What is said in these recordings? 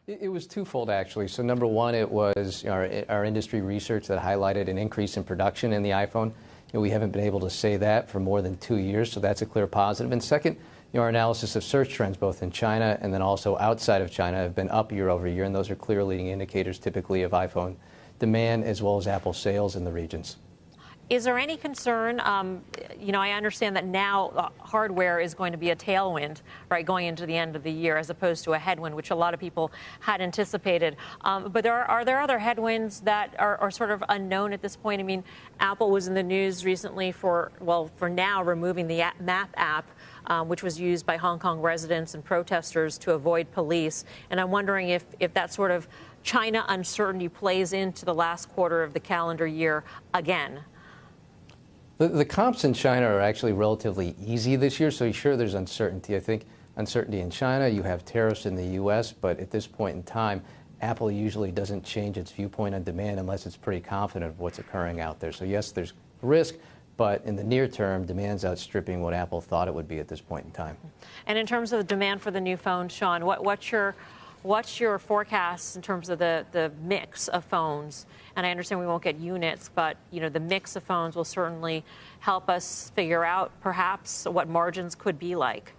It was twofold, actually. So number one, it was our industry research that highlighted an increase in production in the iPhone. We haven't been able to say that for more than 2 years, so that's a clear positive. And second, our analysis of search trends both in China and then also outside of China have been up year over year, and those are clear leading indicators typically of iPhone demand as well as Apple sales in the regions. Is there any concern? I understand that now hardware is going to be a tailwind, right, going into the end of the year, as opposed to a headwind, which a lot of people had anticipated. But are there other headwinds that are sort of unknown at this point? I mean, Apple was in the news recently for now removing the Map app, which was used by Hong Kong residents and protesters to avoid police. And I'm wondering if that sort of China uncertainty plays into the last quarter of the calendar year again. The comps in China are actually relatively easy this year, so sure, there's uncertainty. I think uncertainty in China, you have tariffs in the U.S., but at this point in time, Apple usually doesn't change its viewpoint on demand unless it's pretty confident of what's occurring out there. So yes, there's risk, but in the near term, demand's outstripping what Apple thought it would be at this point in time. And in terms of the demand for the new phone, Shawn, what's your forecast in terms of the mix of phones? And I understand we won't get units, but the mix of phones will certainly help us figure out perhaps what margins could be like.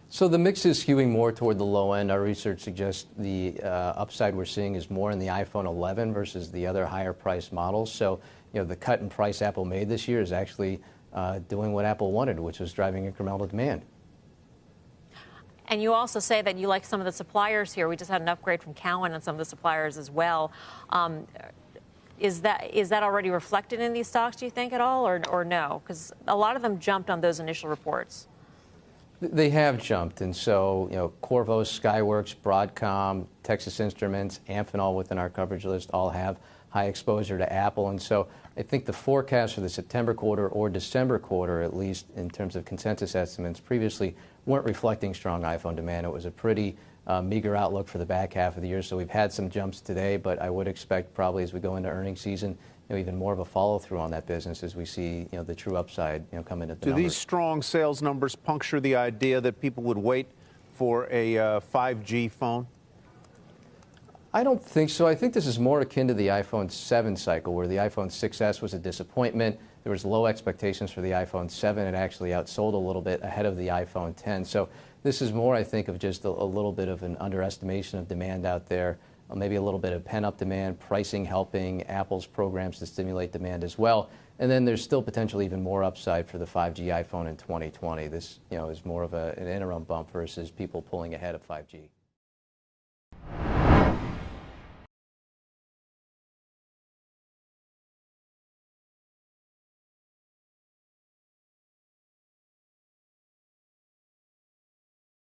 So the mix is skewing more toward the low end. Our research suggests the upside we're seeing is more in the iPhone 11 versus the other higher priced models. So the cut in price Apple made this year is actually doing what Apple wanted, which was driving incremental demand. And you also say that you like some of the suppliers here. We just had an upgrade from Cowen on some of the suppliers as well. Is that already reflected in these stocks, do you think, at all, or no? Because a lot of them jumped on those initial reports. They have jumped, and so Qorvo, Skyworks, Broadcom, Texas Instruments, Amphenol within our coverage list all have high exposure to Apple, and so I think the forecast for the September quarter or December quarter, at least in terms of consensus estimates previously, weren't reflecting strong iPhone demand. It was a pretty meager outlook for the back half of the year, so we've had some jumps today, but I would expect probably as we go into earnings season, even more of a follow-through on that business as we see the true upside come into the numbers. Do these strong sales numbers puncture the idea that people would wait for a 5G phone? I don't think so. I think this is more akin to the iPhone 7 cycle, where the iPhone 6s was a disappointment. There was low expectations for the iPhone 7. It actually outsold a little bit ahead of the iPhone 10. So this is more, I think, of just a little bit of an underestimation of demand out there, maybe a little bit of pent-up demand, pricing helping, Apple's programs to stimulate demand as well. And then there's still potentially even more upside for the 5G iPhone in 2020. This is more of an interim bump versus people pulling ahead of 5G.